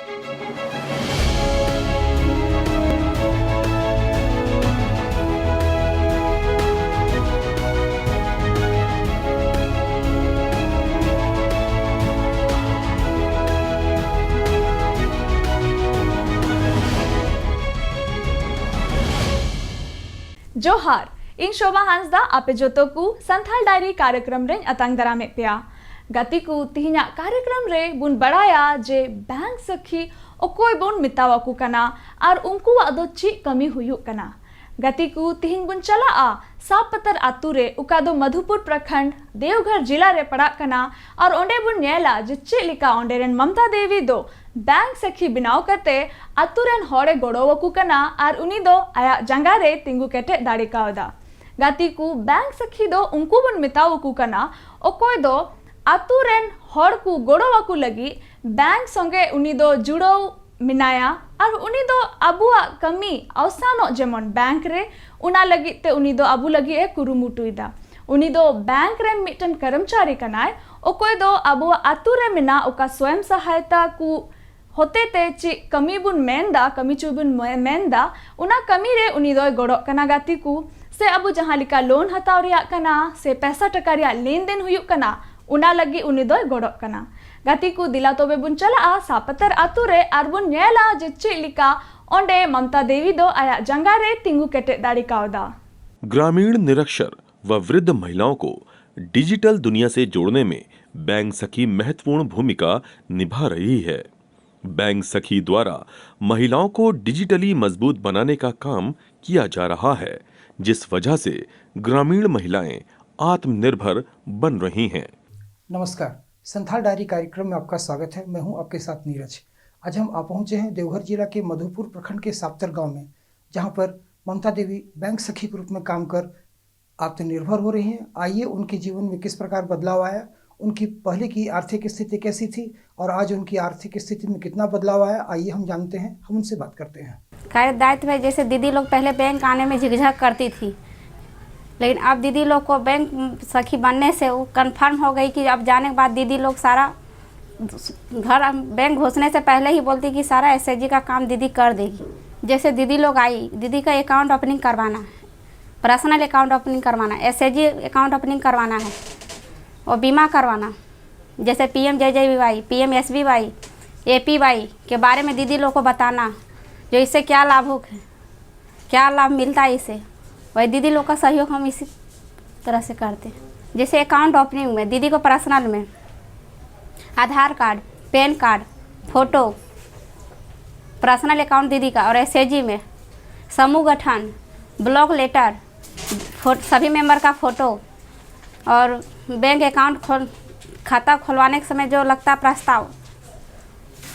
जोहार इन शोभा हांसदा आपे जोतो को संथाल डायरी कार्यक्रम रे अतंग दरामे पेया गति को तिहिना कार्यक्रम रे बुन बड़ाया जे बैंक सखी ओकोय बुन मितावा को कना और उनको अदो ची कमी हुयु कना गति को तिहिन बुन चला आ सापतर आतु रे उकादो मधुपुर प्रखंड देवघर जिला रे पड़ा कना और ओंडे बुन नेला जे चे लिका ओंडे रेन ममता देवी दो बैंक सखी बिनाव करते अतुरेन होड़े गोड़ोवकु कना और उनी दो आया जंगा रे तिंगु केटे दाड़ी कावदा गति को बैंक सखी दो उनको बुन मितावकु कना ओकोय दो अतुरेन होड़ को गोड़ोवकु लगी बैंक संगे उनी दो जुड़ो मिनाया और उनी दो अबुआ कमी अवसानो जेमन बैंक रे उना लगी ते उनी दो अबु लगी ए कुरुमुटुइदा उनी दो बैंक रे मिटन कर्मचारी कनाय ओकोय दो अबुआ अतु रे मिना ओका स्वयं सहायता को होते ते ची कमी बुन मेंदा कमी चुबुन मेंदा उना कमी रे उनी दो गोड़ो कना गाती को से अबु जहां लिका लोन हताव रिया कना से पैसा टका रिया लेन देन हुयुक कना उना लगी उनी दो गोड़ो कना गति को दिला तोबे बुन चला सापतर आतु रे आर बुन नेला जे ची लिका ओंडे ममता देवी दो आया जंगा रे तिंगु केटे दाड़ी कावदा ग्रामीण निरक्षर व वृद्ध महिलाओं को डिजिटल दुनिया से जोड़ने में बैंक सखी महत्वपूर्ण भूमिका निभा रही है। बैंक सखी द्वारा महिलाओं को डिजिटली मजबूत बनाने का काम किया जा रहा है, जिस वजह से ग्रामीण महिलाएं आत्मनिर्भर बन रही हैं। नमस्कार, संथाल डायरी कार्यक्रम में आपका स्वागत है। मैं हूं आपके साथ नीरज। आज हम आप पहुंचे हैं देवघर जिला के मधुपुर प्रखंड के सापतर गांव में, जहां पर ममता देवी बैंक सखी के रूप में काम कर आत्मनिर्भर हो रही हैं। आइए उनके जीवन में किस प्रकार बदलाव आया, उनकी पहले की आर्थिक स्थिति कैसी थी और आज उनकी आर्थिक स्थिति में कितना बदलाव आया, आइए हम जानते हैं, हम उनसे बात करते हैं। कार्य दायित्व है, जैसे दीदी लोग पहले बैंक आने में झिझक करती थी, लेकिन अब दीदी लोग को बैंक सखी बनने से वो कंफर्म हो गई कि अब जाने के बाद दीदी लोग सारा घर बैंक घुसने से पहले ही बोलती कि सारा एसएचजी का काम दीदी कर देगी। जैसे दीदी लोग आई, दीदी का अकाउंट ओपनिंग करवाना है, पर्सनल अकाउंट ओपनिंग करवाना है, एसएचजी अकाउंट ओपनिंग करवाना है और बीमा करवाना, जैसे PMJJBY, PMSBY, APY के बारे में दीदी लोग को बताना, जो इससे क्या लाभ हो, क्या लाभ मिलता है इससे, वही दीदी लोग का सहयोग हम इसी तरह से करते हैं। जैसे अकाउंट ओपनिंग में दीदी को पर्सनल में Aadhaar card, PAN card, photo, personal account दीदी का, और एसएचजी में समूह गठन, ब्लॉक लेटर, सभी मेंबर का फ़ोटो और बैंक अकाउंट खाता खुलवाने के समय जो लगता प्रस्ताव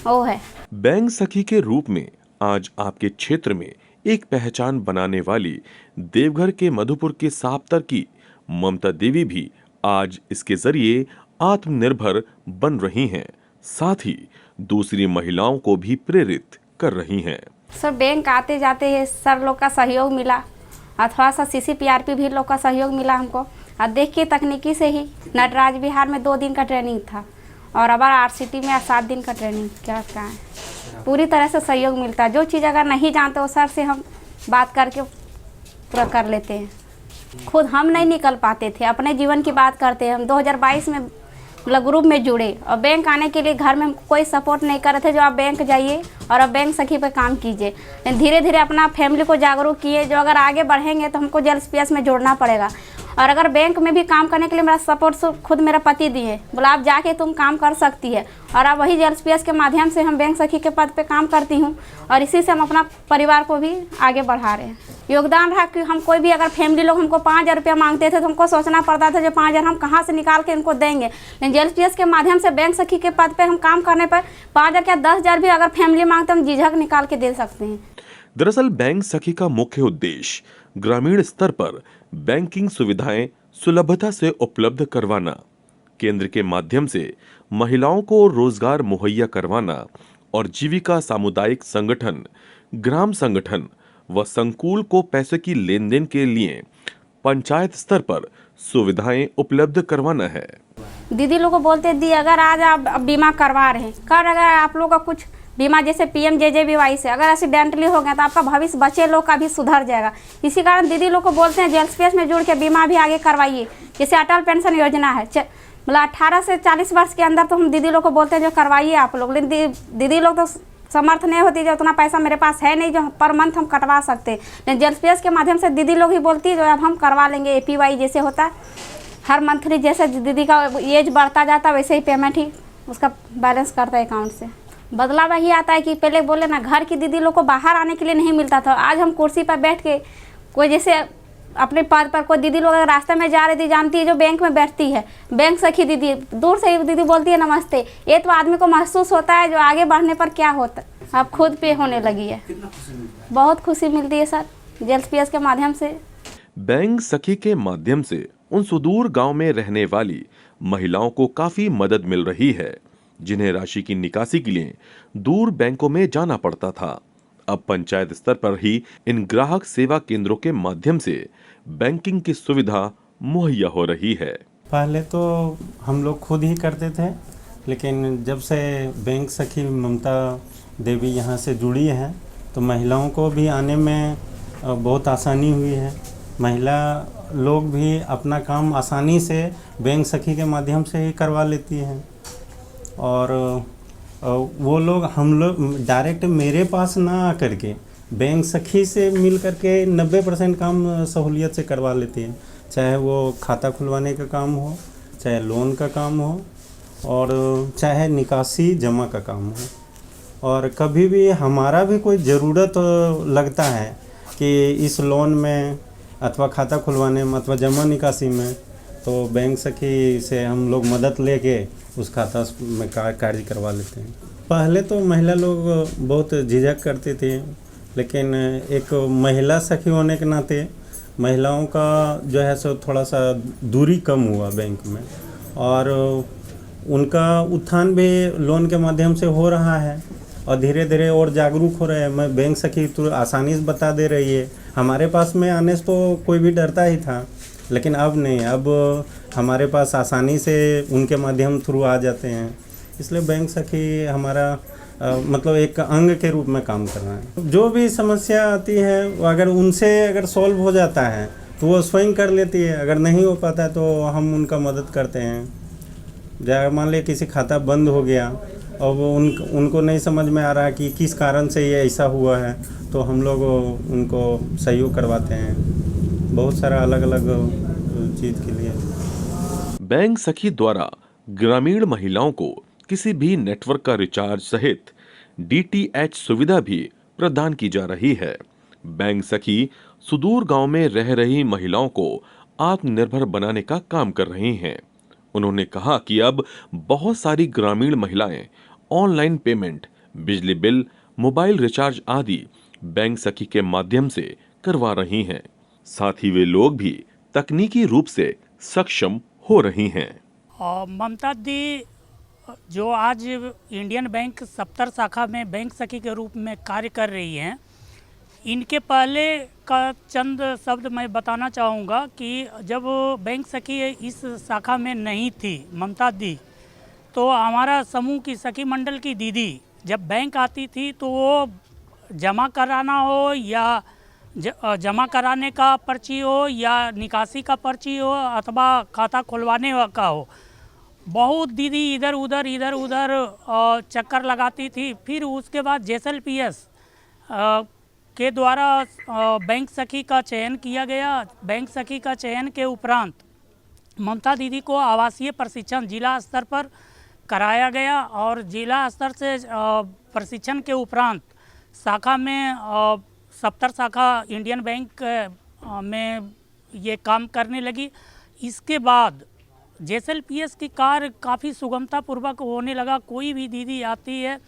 वो है। बैंक सखी के रूप में आज आपके क्षेत्र में एक पहचान बनाने वाली देवघर के मधुपुर के सापतर की ममता देवी भी आज इसके जरिए आत्मनिर्भर बन रही हैं, साथ ही दूसरी महिलाओं को भी प्रेरित कर रही हैं। सर बैंक आते जाते हैं सर लोग का सहयोग मिला और थोड़ा सा CCPRP भी लोग का सहयोग मिला हमको, और देख के तकनीकी से ही नटराज विहार में 2 दिन का ट्रेनिंग था और अब RCT में 7 दिन का ट्रेनिंग क्या है। पूरी तरह से सहयोग मिलता है, जो चीज़ अगर नहीं जानते वो सर से हम बात करके पूरा कर लेते हैं। खुद हम नहीं निकल पाते थे, अपने जीवन की बात करते हैं। हम 2022 में ग्रुप में जुड़े और बैंक आने के लिए घर में कोई सपोर्ट नहीं कर रहे थे, जो आप बैंक जाइए और अब बैंक सखी पे काम कीजिए। धीरे धीरे अपना फैमिली को जागरूक किए, जो अगर आगे बढ़ेंगे तो हमको JLSPS में जोड़ना पड़ेगा। और अगर बैंक में भी काम करने के लिए मेरा सपोर्ट खुद मेरा पति दिए, बोला आप जाके तुम काम कर सकती है, और अब वही JLSPS के माध्यम से हम बैंक सखी के पद पे काम करती हूँ और इसी से हम अपना परिवार को भी आगे बढ़ा रहे हैं। योगदान रहा कि हम कोई भी अगर फैमिली लोग हमको 5,000 रुपया मांगते थे तो हमको सोचना पड़ता था जो 5,000 हम कहाँ से निकाल के इनको देंगे, लेकिन JLSPS के माध्यम से बैंक सखी के पद पे हम काम करने पर 5,000 क्या 10,000 भी अगर फैमिली मांगते हम झिझक निकाल के दे सकते हैं। दरअसल बैंक सखी का मुख्य उद्देश्य ग्रामीण स्तर पर बैंकिंग सुविधाएं सुलभता से उपलब्ध करवाना, केंद्र के माध्यम से महिलाओं को रोजगार मुहैया करवाना और जीविका सामुदायिक संगठन, ग्राम संगठन व संकुल को पैसे की लेन देन के लिए पंचायत स्तर पर सुविधाएं उपलब्ध करवाना है। दीदी लोग को बोलते दी अगर आज आप बीमा करवा रहे हैं, कल अगर आप लोग का कुछ बीमा जैसे PMJJBY से अगर एक्सीडेंटली हो गया तो आपका भविष्य बच्चे लोग का भी सुधर जाएगा। इसी कारण दीदी लोग को बोलते हैं JLSPS में जुड़ के बीमा भी आगे करवाइए। जैसे अटल पेंशन योजना है, मतलब 18 से 40 वर्ष के अंदर तो हम दीदी लोग को बोलते हैं जो करवाइए आप लोग, लेकिन दीदी लोग तो समर्थ नहीं होती, जो उतना पैसा मेरे पास है नहीं जो पर मंथ हम कटवा सकते हैं। लेकिन JLSPS के माध्यम से दीदी लोग ही बोलती है जो अब हम करवा लेंगे। APY जैसे होता है हर मंथली, जैसे दीदी का एज बढ़ता जाता है वैसे ही पेमेंट ही उसका बैलेंस करता है अकाउंट से। बदलाव वही आता है कि पहले बोले ना घर की दीदी लोग को बाहर आने के लिए नहीं मिलता था, आज हम कुर्सी पर बैठ के कोई जैसे अपने पद पर कोई दीदी लोग अगर रास्ते में जा रही थी, जानती है जो बैंक में बैठती है, बैंक सखी दीदी, दूर से ही दीदी बोलती है नमस्ते, ये तो आदमी को महसूस होता है जो आगे बढ़ने पर क्या होता है। अब खुद पे होने लगी है, बहुत खुशी मिलती है सर JLSPS के माध्यम से। बैंक सखी के माध्यम से उन सुदूर गांव में रहने वाली महिलाओं को काफी मदद मिल रही है, जिन्हें राशि की निकासी के लिए दूर बैंकों में जाना पड़ता था। अब पंचायत स्तर पर ही इन ग्राहक सेवा केंद्रों के माध्यम से बैंकिंग की सुविधा मुहैया हो रही है। पहले तो हम लोग खुद ही करते थे, लेकिन जब से बैंक सखी ममता देवी यहाँ से जुड़ी है तो महिलाओं को भी आने में बहुत आसानी हुई है। महिला लोग भी अपना काम आसानी से बैंक सखी के माध्यम से ही करवा लेती हैं, और वो लोग हम लोग डायरेक्ट मेरे पास ना आकर के बैंक सखी से मिल करके 90% काम सहूलियत से करवा लेती हैं, चाहे वो खाता खुलवाने का काम हो, चाहे लोन का काम हो, और चाहे निकासी जमा का काम हो। और कभी भी हमारा भी कोई ज़रूरत लगता है कि इस लोन में अथवा खाता खुलवाने में अथवा जमा निकासी में, तो बैंक सखी से हम लोग मदद लेके उस खाता में कार्य करवा लेते हैं। पहले तो महिला लोग बहुत झिझक करते थे, लेकिन एक महिला सखी होने के नाते महिलाओं का जो है सो थोड़ा सा दूरी कम हुआ बैंक में, और उनका उत्थान भी लोन के माध्यम से हो रहा है, और धीरे धीरे और जागरूक हो रहे हैं। मैं बैंक सखी तो आसानी से बता दे रही है। हमारे पास में आने से तो कोई भी डरता ही था, लेकिन अब नहीं, अब हमारे पास आसानी से उनके माध्यम थ्रू आ जाते हैं। इसलिए बैंक सखी हमारा मतलब एक अंग के रूप में काम कर रहा है। जो भी समस्या आती है अगर उनसे अगर सॉल्व हो जाता है तो वो स्वयं कर लेती है, अगर नहीं हो पाता है तो हम उनका मदद करते हैं। जैसे मान लिया किसी खाता बंद हो गया और वो उनको नहीं समझ में आ रहा कि किस कारण से ये ऐसा हुआ है, तो हम लोग उनको सहयोग करवाते हैं बहुत सारा अलग अलग चीज़ के लिए। बैंक सखी द्वारा ग्रामीण महिलाओं को किसी भी नेटवर्क का रिचार्ज सहित DTH सुविधा भी प्रदान की जा रही है। बैंक सखी सुदूर गांव में रह रही महिलाओं को आत्मनिर्भर बनाने का काम कर रही हैं। उन्होंने कहा कि अब बहुत सारी ग्रामीण महिलाएं ऑनलाइन पेमेंट, बिजली बिल, मोबाइल रिचार्ज आदि बैंक सखी के माध्यम से करवा रही हैं। साथ ही वे लोग भी तकनीकी रूप से सक्षम हो रही हैं। ममता दी जो आज इंडियन बैंक 70 शाखा में बैंक सखी के रूप में कार्य कर रही हैं, इनके पहले का चंद शब्द मैं बताना चाहूँगा कि जब बैंक सखी इस शाखा में नहीं थी ममता दी, तो हमारा समूह की सखी मंडल की दीदी जब बैंक आती थी तो वो जमा कराना हो या जमा कराने का पर्ची हो या निकासी का पर्ची हो अथवा खाता खुलवाने का हो, बहुत दीदी इधर उधर चक्कर लगाती थी। फिर उसके बाद JLSPS के द्वारा बैंक सखी का चयन किया गया। बैंक सखी का चयन के उपरांत ममता दीदी को आवासीय प्रशिक्षण जिला स्तर पर कराया गया, और जिला स्तर से प्रशिक्षण के उपरांत शाखा में 70 शाखा इंडियन बैंक में ये काम करने लगी। इसके बाद JLSPS की कार्य काफ़ी सुगमता पूर्वक होने लगा। कोई भी दीदी आती है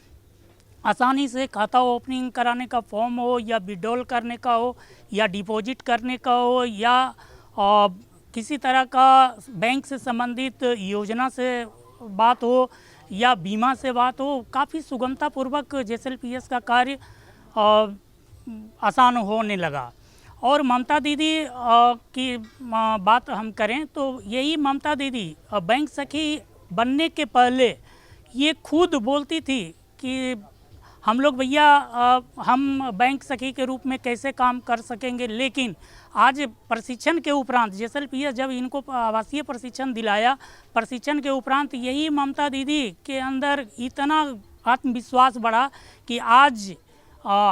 आसानी से खाता ओपनिंग कराने का फॉर्म हो या विड्रॉल करने का हो या डिपॉजिट करने का हो या किसी तरह का बैंक से संबंधित योजना से बात हो या बीमा से बात हो, काफ़ी सुगमता पूर्वक JLSPS का कार्य आसान होने लगा। और ममता दीदी की बात हम करें तो यही ममता दीदी बैंक सखी बनने के पहले ये खुद बोलती थी कि हम लोग भैया हम बैंक सखी के रूप में कैसे काम कर सकेंगे। लेकिन आज प्रशिक्षण के उपरांत जैसलमेर जब इनको आवासीय प्रशिक्षण दिलाया, प्रशिक्षण के उपरांत यही ममता दीदी के अंदर इतना आत्मविश्वास बढ़ा कि आज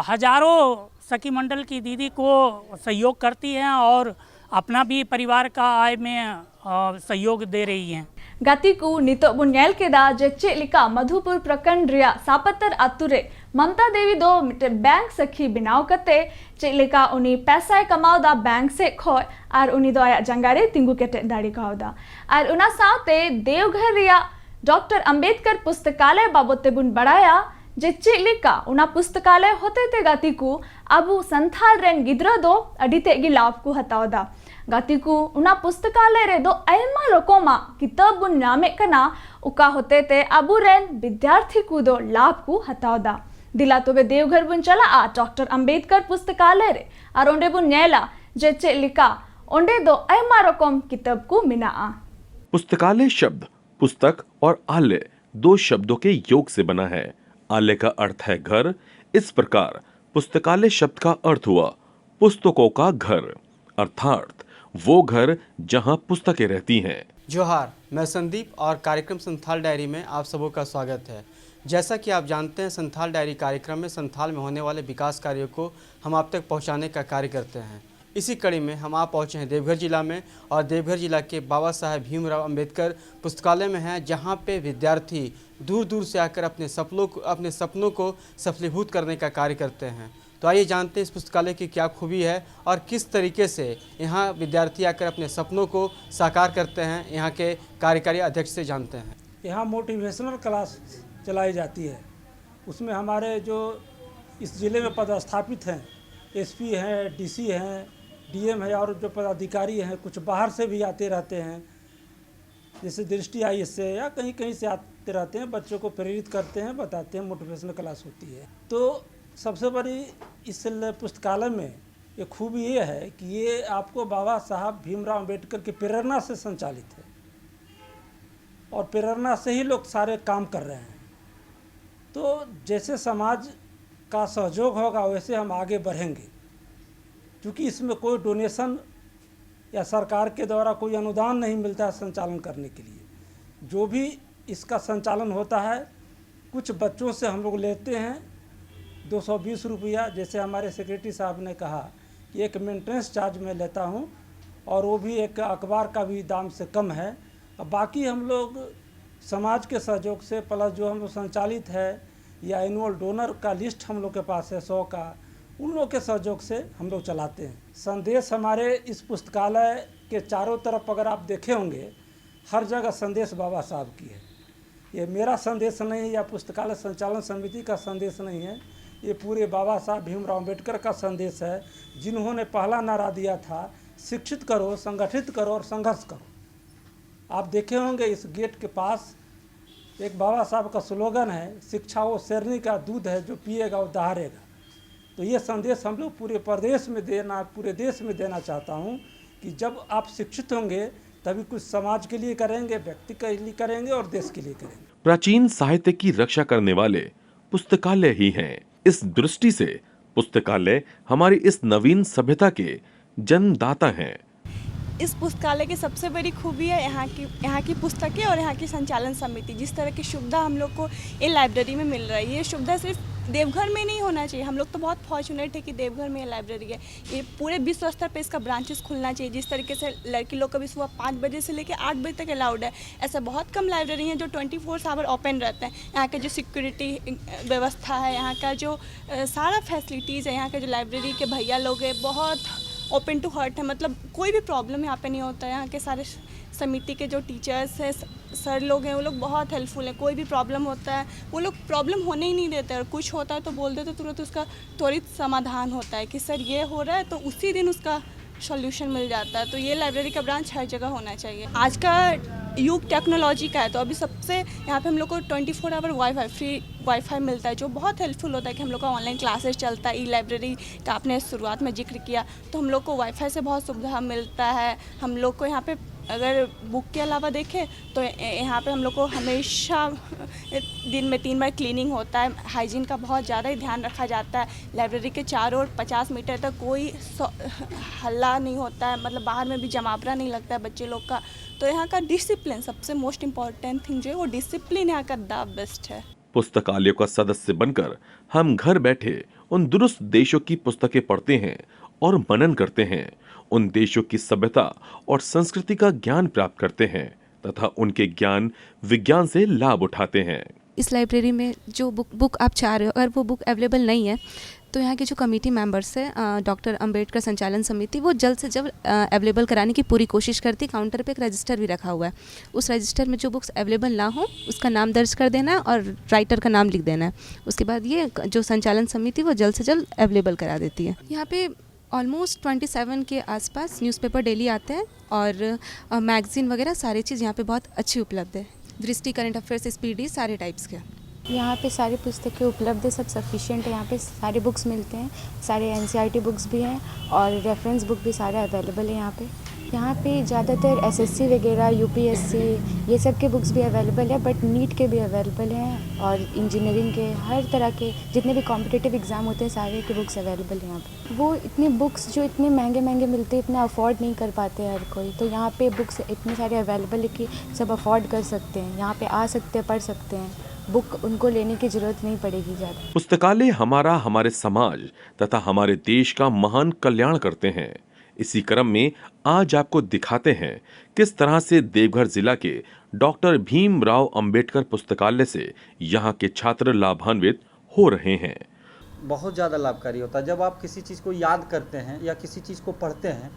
हजारों सखी मंडल की दीदी को सहयोग करती हैं और अपना भी परिवार का आय में सहयोग दे रही हैं। गाती को नितो बुन नेल केदा जे चेलिका मधुपुर प्रखंड रिया सापत्तर आतुरे ममता देवी दो मिटे बैंक सखी बिनाव कते चेलिका उनी पैसा कमाओ दा बैंक से खोय और उनी दो आया जंगारे तिंगु केटे दाड़ी कावदा और उना साथे देवघर रिया डॉक्टर अंबेडकर पुस्तकालय बाबते बुन बढ़ाया जे चेलिका उना पुस्तकालय होते ते गाती को अबू संथाल रेन गिद्रा दो अडिते गी लाभ को हतावदा गाती को उना पुस्तकालय रे दो आयमा रकोमा किताब बुन नामे कना उका होते ते अबू रेन विद्यार्थी को दो लाभ को हतावदा दिला तो वे देवघर बुन चला आ डॉक्टर अंबेडकर पुस्तकालय रे और ओंडे बुन नेला जे चेलिका ओंडे दो आयमा रकम किताब को मिना आ। पुस्तकालय शब्द पुस्तक और आलय दो शब्दों के योग से बना है। आलय का अर्थ है घर, इस प्रकार पुस्तकालय शब्द का अर्थ हुआ पुस्तकों का घर, अर्थात वो घर जहां पुस्तकें रहती हैं। जोहार, मैं संदीप और कार्यक्रम संथाल डायरी में आप सबों का स्वागत है। जैसा कि आप जानते हैं, संथाल डायरी कार्यक्रम में संथाल में होने वाले विकास कार्यों को हम आप तक पहुंचाने का कार्य करते हैं। इसी कड़ी में हम आप पहुंचे हैं देवघर जिला में और देवघर जिला के बाबा साहेब भीमराव अंबेडकर पुस्तकालय में हैं, जहां पे विद्यार्थी दूर दूर से आकर अपने सपनों को सफलीभूत करने का कार्य करते हैं। तो आइए जानते हैं इस पुस्तकालय की क्या खूबी है और किस तरीके से यहाँ विद्यार्थी आकर अपने सपनों को साकार करते हैं। यहाँ के कार्यकारी अध्यक्ष से जानते हैं। यहाँ मोटिवेशनल क्लास चलाई जाती है, उसमें हमारे जो इस ज़िले में पदस्थापित हैं, एसपी हैं, डीसी हैं, डीएम है और जो पदाधिकारी हैं कुछ बाहर से भी आते रहते हैं, जैसे दृष्टि आई इससे या कहीं कहीं से आते रहते हैं, बच्चों को प्रेरित करते हैं, बताते हैं, मोटिवेशनल क्लास होती है। तो सबसे बड़ी इस पुस्तकालय में ये खूबी ये है कि ये आपको बाबा साहब भीमराव अंबेडकर की प्रेरणा से संचालित है और प्रेरणा से ही लोग सारे काम कर रहे हैं। तो जैसे समाज का सहयोग होगा वैसे हम आगे बढ़ेंगे, क्योंकि इसमें कोई डोनेशन या सरकार के द्वारा कोई अनुदान नहीं मिलता है संचालन करने के लिए। जो भी इसका संचालन होता है कुछ बच्चों से हम लोग लेते हैं 220 रुपया, जैसे हमारे सेक्रेटरी साहब ने कहा कि एक मेंटेनेंस चार्ज मैं लेता हूं और वो भी एक अखबार का भी दाम से कम है। अब बाकी हम लोग समाज के सहयोग से प्लस जो हम लोग संचालित है या एनुअल डोनर का लिस्ट हम लोग के पास है 100 का, उन लोग के सहयोग से हम लोग चलाते हैं। संदेश हमारे इस पुस्तकालय के चारों तरफ अगर आप देखे होंगे हर जगह संदेश बाबा साहब की है। ये मेरा संदेश नहीं है या पुस्तकालय संचालन समिति का संदेश नहीं है, ये पूरे बाबा साहब भीमराव अंबेडकर का संदेश है, जिन्होंने पहला नारा दिया था शिक्षित करो, संगठित करो और संघर्ष करो। आप देखे होंगे इस गेट के पास एक बाबा साहब का स्लोगन है, शिक्षा वो शेरनी का दूध है जो पिएगा वो दहाड़ेगा। तो ये संदेश हम लोग पूरे देश में देना चाहता हूँ कि जब आप शिक्षित होंगे तभी कुछ समाज के लिए करेंगे, व्यक्ति के लिए करेंगे और देश के लिए करेंगे। प्राचीन साहित्य की रक्षा करने वाले पुस्तकालय ही हैं। इस दृष्टि से पुस्तकालय हमारी इस नवीन सभ्यता के जन्मदाता हैं। इस पुस्तकालय की सबसे बड़ी खूबी है यहाँ की पुस्तकें और यहाँ की संचालन समिति। जिस तरह की सुविधा हम लोग को ये लाइब्रेरी में मिल रही है, ये सुविधा सिर्फ देवघर में नहीं होना चाहिए। हम लोग तो बहुत फॉर्चुनेट है कि देवघर में ये लाइब्रेरी है। ये पूरे विश्व स्तर पे इसका ब्रांचेस खुलना चाहिए। जिस तरीके से लड़की लोग का भी सुबह 5 बजे से लेकर 8 बजे तक अलाउड है, ऐसा बहुत कम लाइब्रेरी हैं जो 24 आवर ओपन रहते हैं। यहाँ का जो सिक्योरिटी व्यवस्था है, यहाँ का जो सारा फैसिलिटीज़ है, यहाँ के जो लाइब्रेरी के भैया लोग हैं बहुत ओपन टू हार्ट है, मतलब कोई भी प्रॉब्लम यहाँ पे नहीं होता है। यहाँ के सारे समिति के जो टीचर्स हैं, सर लोग हैं, वो लोग बहुत हेल्पफुल हैं। कोई भी प्रॉब्लम होता है वो लोग प्रॉब्लम होने ही नहीं देते, और कुछ होता है तो बोल देते, तुरंत उसका त्वरित समाधान होता है कि सर ये हो रहा है, तो उसी दिन उसका सॉल्यूशन मिल जाता है। तो ये लाइब्रेरी का ब्रांच हर जगह होना चाहिए। आज का युग टेक्नोलॉजी का है, तो अभी सबसे यहाँ पे हम लोग को 24 आवर वाईफाई, फ्री वाईफाई मिलता है, जो बहुत हेल्पफुल होता है कि हम लोग का ऑनलाइन क्लासेस चलता है। ई लाइब्रेरी का आपने शुरुआत में जिक्र किया, तो हम लोग को वाईफाई से बहुत सुविधा मिलता है। हम लोग को यहाँ पे अगर बुक के अलावा देखें तो यहाँ पे हम लोग को हमेशा दिन में 3 बार क्लीनिंग होता है, हाइजीन का बहुत ज़्यादा ही ध्यान रखा जाता है। लाइब्रेरी के चारों ओर 50 मीटर तक कोई हल्ला नहीं होता है, मतलब बाहर में भी जमावड़ा नहीं लगता है बच्चे लोग का। तो यहाँ का डिसिप्लिन सबसे मोस्ट इम्पॉर्टेंट थिंग जो है वो डिसिप्लिन यहाँ का द बेस्ट है। पुस्तकालय का सदस्य बनकर हम घर बैठे उन दुरुस्त देशों की पुस्तकें पढ़ते हैं और मनन करते हैं, उन देशों की सभ्यता और संस्कृति का ज्ञान प्राप्त करते हैं तथा उनके ज्ञान विज्ञान से लाभ उठाते हैं। इस लाइब्रेरी में जो बुक आप चाह रहे हो अगर वो बुक अवेलेबल नहीं है तो यहाँ के जो कमेटी मेंबर्स है डॉक्टर अंबेडकर संचालन समिति वो जल्द से जल्द अवेलेबल कराने की पूरी कोशिश करती है। काउंटर पे एक रजिस्टर भी रखा हुआ है, उस रजिस्टर में जो बुक्स अवेलेबल ना हो उसका नाम दर्ज कर देना है और राइटर का नाम लिख देना है। उसके बाद ये जो संचालन समिति वो जल्द से जल्द अवेलेबल करा देती है। यहाँ पे ऑलमोस्ट 27 के आसपास न्यूज़पेपर डेली आते हैं और मैगज़ीन वगैरह सारी चीज़ यहाँ पे बहुत अच्छी उपलब्ध है। दृष्टि, करंट अफेयर्स, स्पीडी सारे टाइप्स के यहाँ पे सारी पुस्तकें उपलब्ध है, सब सफिशिएंट है। यहाँ पे सारे बुक्स मिलते हैं, सारे एनसीईआरटी बुक्स भी हैं और रेफरेंस बुक भी सारे अवेलेबल है यहाँ पे। यहाँ पे ज़्यादातर एसएससी वगैरह, यूपीएससी ये सब के बुक्स भी अवेलेबल है, बट नीट के भी अवेलेबल हैं और इंजीनियरिंग के हर तरह के जितने भी कॉम्पिटिटिव एग्ज़ाम होते हैं सारे के बुक्स अवेलेबल हैं यहाँ पे। वो इतनी बुक्स जो इतने महंगे महंगे मिलते हैं, इतना अफोर्ड नहीं कर पाते हर कोई, तो यहाँ पे बुक्स इतने सारे अवेलेबल है कि सब अफोर्ड कर सकते हैं, यहाँ पे आ सकते हैं, पढ़ सकते हैं, बुक उनको लेने की जरूरत नहीं पड़ेगी ज़्यादा। पुस्तकालय हमारे समाज तथा हमारे देश का महान कल्याण करते हैं। इसी क्रम में आज आपको दिखाते हैं किस तरह से देवघर जिला के डॉक्टर भीमराव अंबेडकर पुस्तकालय से यहाँ के छात्र लाभान्वित हो रहे हैं। बहुत ज़्यादा लाभकारी होता है जब आप किसी चीज़ को याद करते हैं या किसी चीज़ को पढ़ते हैं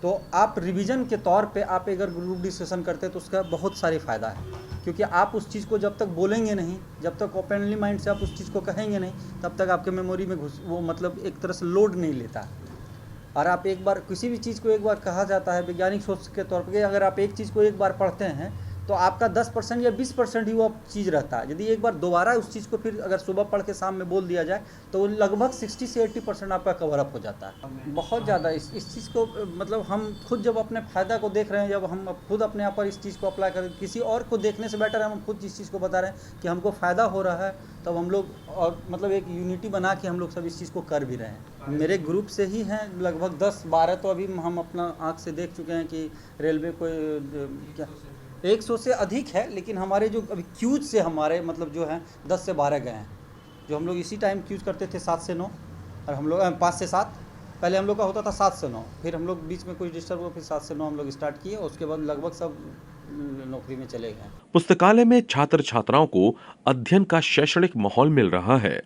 तो आप रिवीजन के तौर पे आप अगर ग्रुप डिस्कशन करते हैं तो उसका बहुत सारी फ़ायदा है, क्योंकि आप उस चीज़ को जब तक बोलेंगे नहीं, जब तक ओपनली माइंड से आप उस चीज़ को कहेंगे नहीं, तब तक आपके मेमोरी में वो मतलब एक तरह से लोड नहीं लेता। और आप एक बार किसी भी चीज़ को एक बार कहा जाता है वैज्ञानिक सोच के तौर पर, अगर आप एक चीज़ को एक बार पढ़ते हैं तो आपका 10% या 20% ही वो चीज़ रहता है। यदि एक बार दोबारा उस चीज़ को फिर अगर सुबह पढ़ के शाम में बोल दिया जाए तो लगभग 60 से 80% आपका कवर अप हो जाता है। बहुत ज़्यादा इस चीज़ को मतलब हम खुद जब अपने फ़ायदा को देख रहे हैं, जब हम खुद अपने आप पर इस चीज़ को अप्लाई करें, किसी और को देखने से बेटर है हम खुद इस चीज़ को बता रहे हैं कि हमको फ़ायदा हो रहा है, तब हम लोग और मतलब एक यूनिटी बना के हम लोग सब इस चीज़ को कर भी रहे हैं। मेरे ग्रुप से ही हैं लगभग 10-12 तो अभी हम अपना आँख से देख चुके हैं कि रेलवे को क्या 100 से अधिक है, लेकिन हमारे जो अभी क्यूज से हमारे मतलब जो हैं 10 से 12 गए हैं। जो हम लोग इसी टाइम क्यूज करते थे 7 से 9 और हम लोग 5 से 7, पहले हम लोग का होता था 7 से 9, फिर हम लोग बीच में कुछ डिस्टर्ब हुआ, फिर 7 से 9 हम लोग स्टार्ट किए और उसके बाद लगभग सब नौकरी में चले गए। पुस्तकालय में छात्र छात्राओं को अध्ययन का शैक्षणिक माहौल मिल रहा है,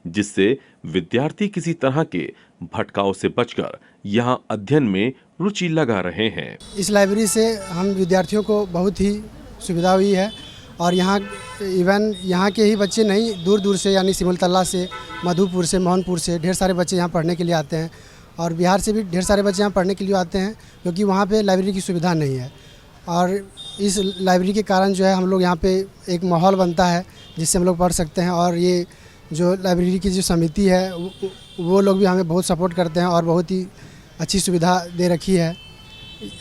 जिससे विद्यार्थी किसी तरह के भटकाव से बचकर यहाँ अध्ययन में रुचि लगा रहे हैं। इस लाइब्रेरी से हम विद्यार्थियों को बहुत ही सुविधा हुई है और यहाँ इवन यहाँ के ही बच्चे नहीं, दूर दूर से यानी सिमलतला से, मधुपुर से, मोहनपुर से ढेर सारे बच्चे यहाँ पढ़ने के लिए आते हैं और बिहार से भी ढेर सारे बच्चे यहाँ पढ़ने के लिए आते हैं, क्योंकि वहाँ पे लाइब्रेरी की सुविधा नहीं है। और इस लाइब्रेरी के कारण जो है हम लोग यहाँ पे एक माहौल बनता है जिससे हम लोग पढ़ सकते हैं। और ये जो लाइब्रेरी की जो समिति है वो लोग भी हमें बहुत सपोर्ट करते हैं और बहुत ही अच्छी सुविधा दे रखी है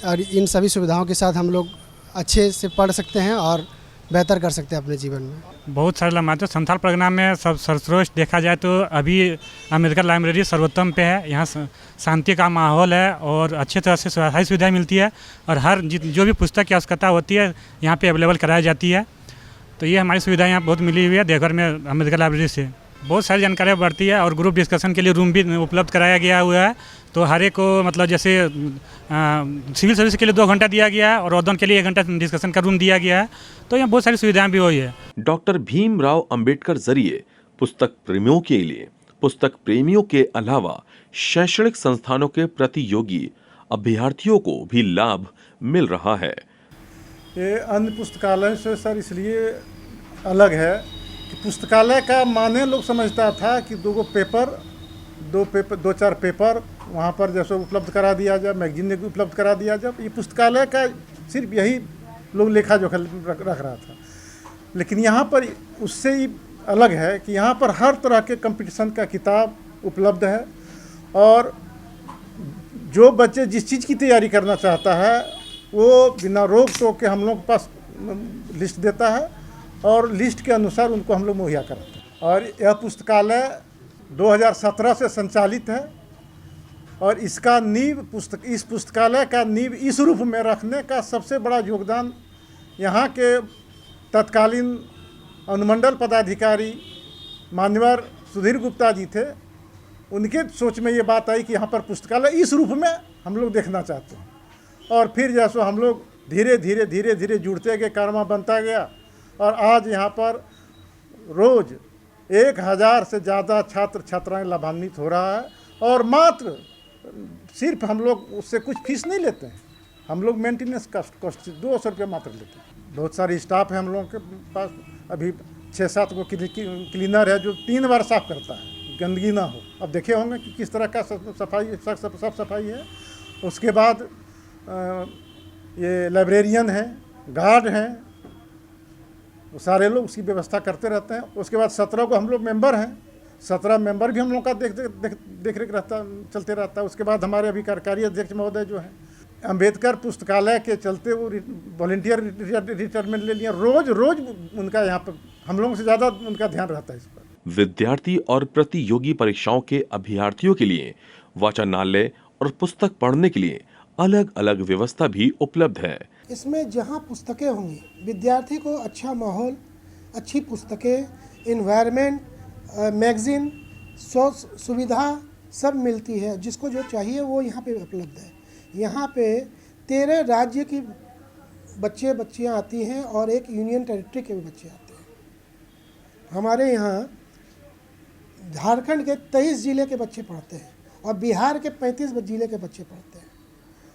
और इन सभी सुविधाओं के साथ हम लोग अच्छे से पढ़ सकते हैं और बेहतर कर सकते हैं अपने जीवन में। बहुत सारे लम्हाते संथाल परगना में सब सर्वश्रेष्ठ देखा जाए तो अभी अम्बेडकर लाइब्रेरी सर्वोत्तम पे है। यहाँ शांति का माहौल है और अच्छे तरह से सारी सुविधाएं मिलती है और हर जो भी पुस्तक की आवश्यकता होती है यहाँ पे अवेलेबल कराई जाती है। तो ये हमारी सुविधाएं यहाँ बहुत मिली हुई है देवघर में अम्बेडकर लाइब्रेरी से। बहुत सारी जानकारियाँ बढ़ती है और ग्रुप डिस्कशन के लिए रूम भी उपलब्ध कराया गया हुआ है। तो हर एक को मतलब जैसे सिविल सर्विस के लिए 2 घंटा दिया गया है और औद्योगिक के लिए 1 घंटा डिस्कशन का रूम दिया गया है। तो यहाँ बहुत सारी सुविधाएं भी हुई है। डॉक्टर भीमराव अंबेडकर जरिए पुस्तक प्रेमियों के अलावा शैक्षणिक संस्थानों के प्रतियोगी अभ्यर्थियों को भी लाभ मिल रहा है। ये अन्य पुस्तकालय से सर इसलिए अलग है कि पुस्तकालय का माने लोग समझता था कि 2-4 पेपर वहाँ पर जैसे उपलब्ध करा दिया जाए, मैगजीन उपलब्ध करा दिया जाए। ये पुस्तकालय का सिर्फ यही लोग लेखा जोखा रख रहा था, लेकिन यहाँ पर उससे ही अलग है कि यहाँ पर हर तरह के कंपटीशन का किताब उपलब्ध है और जो बच्चे जिस चीज़ की तैयारी करना चाहता है वो बिना रोक टोक के हम लोग के पास लिस्ट देता है और लिस्ट के अनुसार उनको हम लोग मुहैया कराते हैं। और यह पुस्तकालय 2017 से संचालित है और इसका इस पुस्तकालय का नींव इस रूप में रखने का सबसे बड़ा योगदान यहाँ के तत्कालीन अनुमंडल पदाधिकारी मान्यवर सुधीर गुप्ता जी थे। उनके सोच में ये बात आई कि यहाँ पर पुस्तकालय इस रूप में हम लोग देखना चाहते हैं और फिर जैसे हम लोग धीरे धीरे जुड़ते गए, कारवा बनता गया और आज यहाँ पर रोज़ 1000 से ज़्यादा छात्र छात्राएं लाभान्वित हो रहा है और मात्र सिर्फ हम लोग उससे कुछ फीस नहीं लेते हैं। हम लोग मेंटेनेंस कॉस्ट 200 रुपये मात्र लेते हैं। बहुत सारे स्टाफ है हम लोगों के पास, अभी 6-7 को क्लीनर है जो 3 बार साफ करता है, गंदगी ना हो। अब देखे होंगे कि किस तरह का साफ सफाई है। उसके बाद ये लाइब्रेरियन हैं, गार्ड हैं, वो सारे लोग उसकी व्यवस्था करते रहते हैं। उसके बाद 17 को हम लोग मेंबर हैं, 17 मेंबर भी हम लोग का देख रेख चलते रहता है। उसके बाद हमारे अभी कार्यकारी अध्यक्ष महोदय जो हैं, अंबेडकर पुस्तकालय के चलते वो वॉलंटियर रिटायरमेंट ले लिया। रोज उनका यहाँ पर हम लोगों से ज़्यादा उनका ध्यान रहता है इस पर। विद्यार्थी और प्रतियोगी परीक्षाओं के अभ्यर्थियों के लिए वाचनालय और पुस्तक पढ़ने के लिए अलग अलग व्यवस्था भी उपलब्ध है। इसमें जहाँ पुस्तकें होंगी, विद्यार्थी को अच्छा माहौल, अच्छी पुस्तकें, इन्वायरमेंट, मैगजीन, सुविधा सब मिलती है। जिसको जो चाहिए वो यहाँ पे उपलब्ध है। यहाँ पे 13 राज्य की बच्चियाँ आती हैं और एक यूनियन टेरिटरी के भी बच्चे आते हैं। हमारे यहाँ झारखंड के 23 जिले के बच्चे पढ़ते हैं और बिहार के 35 जिले के बच्चे पढ़ते हैं।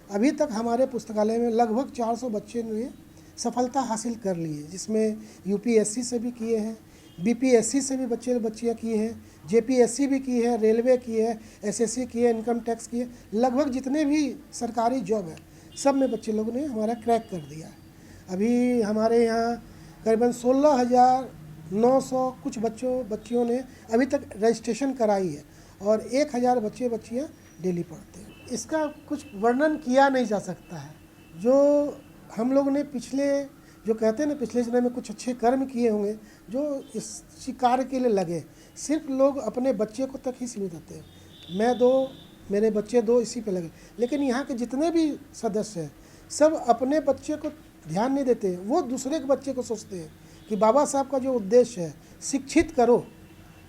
अभी तक हमारे पुस्तकालय में लगभग 400 बच्चे ने सफलता हासिल कर ली है, जिसमें यूपीएससी से भी किए हैं, बीपीएससी से भी बच्चियाँ किए हैं, जेपीएससी भी की है, रेलवे की है, एसएससी की है, इनकम टैक्स की है। लगभग जितने भी सरकारी जॉब है सब में बच्चे लोगों ने हमारा क्रैक कर दिया है। अभी हमारे यहाँ करीबन 16,900 कुछ बच्चियों ने अभी तक रजिस्ट्रेशन कराई है और 1000 बच्चियाँ डेली पढ़ते हैं। इसका कुछ वर्णन किया नहीं जा सकता है। जो हम लोग ने पिछले जन्म में कुछ अच्छे कर्म किए होंगे जो इस कार्य के लिए लगे। सिर्फ लोग अपने बच्चे को तक ही सीमित होते हैं, मैं 2, मेरे बच्चे 2, इसी पे लगे। लेकिन यहाँ के जितने भी सदस्य हैं सब अपने बच्चे को ध्यान नहीं देते, वो दूसरे के बच्चे को सोचते हैं कि बाबा साहब का जो उद्देश्य है शिक्षित करो,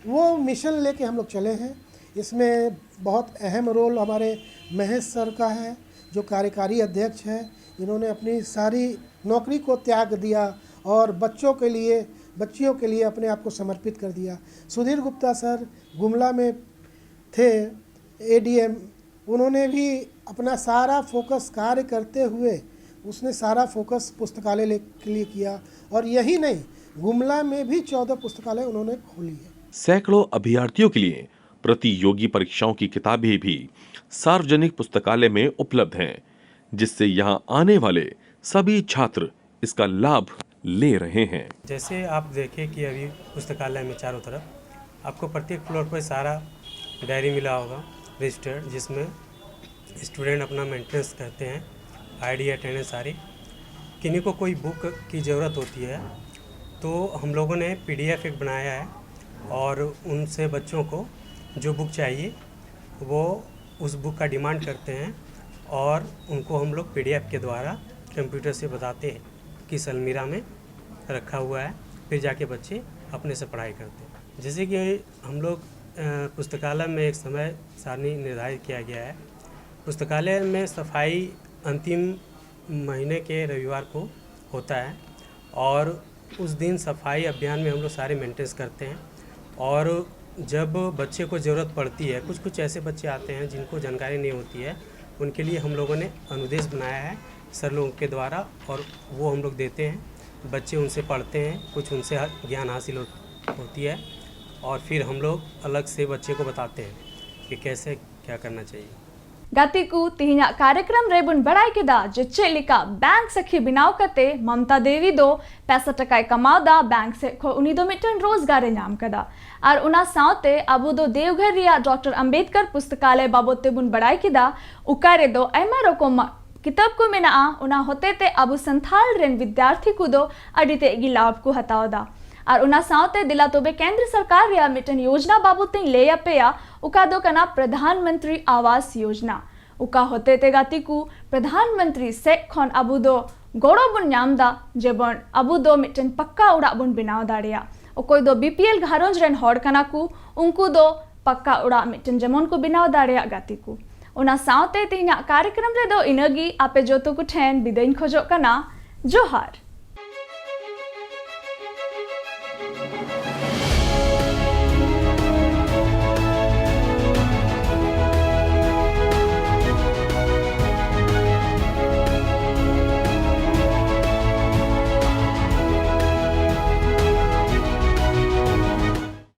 वो मिशन लेके हम लोग चले हैं। इसमें बहुत अहम रोल हमारे महेश सर का है जो कार्यकारी अध्यक्ष हैं। इन्होंने अपनी सारी नौकरी को त्याग दिया और बच्चियों के लिए अपने आप को समर्पित कर दिया। सुधीर गुप्ता सर गुमला में थे एडीएम, उन्होंने भी अपना सारा फोकस कार्य करते हुए उसने सारा फोकस पुस्तकालय के लिए किया और यही नहीं, गुमला में भी 14 पुस्तकालय उन्होंने खोली है। सैकड़ों अभ्यर्थियों के लिए प्रतियोगी परीक्षाओं की किताबें भी सार्वजनिक पुस्तकालय में उपलब्ध हैं, जिससे यहां आने वाले सभी छात्र इसका लाभ ले रहे हैं। जैसे आप देखें कि अभी पुस्तकालय में चारों तरफ आपको प्रत्येक फ्लोर पर सारा डायरी मिला होगा रजिस्टर्ड, जिसमें स्टूडेंट अपना मेंटेनेंस करते हैं, आईडी अटेंडेंस सारी। किन्हीं को कोई बुक की ज़रूरत होती है तो हम लोगों ने PDF एक बनाया है और उनसे बच्चों को जो बुक चाहिए वो उस बुक का डिमांड करते हैं और उनको हम लोग PDF के द्वारा कंप्यूटर से बताते हैं किस अलमीरा में रखा हुआ है, फिर जाके बच्चे अपने से पढ़ाई करते हैं। जैसे कि हम लोग पुस्तकालय में एक समय सारणी निर्धारित किया गया है। पुस्तकालय में सफाई अंतिम महीने के रविवार को होता है और उस दिन सफाई अभियान में हम लोग सारे मेंटेनेंस करते हैं। और जब बच्चे को ज़रूरत पड़ती है, कुछ ऐसे बच्चे आते हैं जिनको जानकारी नहीं होती है, उनके लिए हम लोगों ने अनुदेश बनाया है सर लोगों के द्वारा और वो हम लोग देते हैं। बच्चे उनसे पढ़ते हैं, कुछ उनसे ज्ञान हासिल होती है और फिर हम लोग अलग से बच्चे को बताते हैं कि कैसे क्या करना चाहिए। गतिकू तिहिना कार्यक्रम रे बुन बड़ाई के दा जे चेलिका बैंक सखी बिनाव कते ममता देवी दो पैसा टकाय कमाव दा बैंक से खो उनी दो मिटन रोजगार नाम कदा और उना सावते अबू दो देवघर रिया डॉक्टर अंबेडकर पुस्तकालय बाबोते बुन बड़ाई के दा उकारे दो ऐमा रोको किताब को मेना उना होते ते अबु संथाल रेन विद्यार्थी को दो अडिते गी लाभ को हतावदा और उना सावते दिला तोबे केंद्र सरकार रे मिटन योजना बाबूते ले अपेया उका दो कना प्रधानमंत्री आवास योजना उका होते ते गाती को प्रधानमंत्री से खन अबु दो गोड़ो बुन नामदा जेबन अबु दो मिटन पक्का उड़ा बुन बनाव दाड़िया ओकोय दो बीपीएल घारोंज रेन हॉड कना को उनको दो पक्का उड़ा मिटन जेमन को बनाव दाड़िया गाती को उना सावते तेना कार्यक्रम रे दो इनगी आपे जोतो को ठेन बिदाइन खोजो कना जोहार।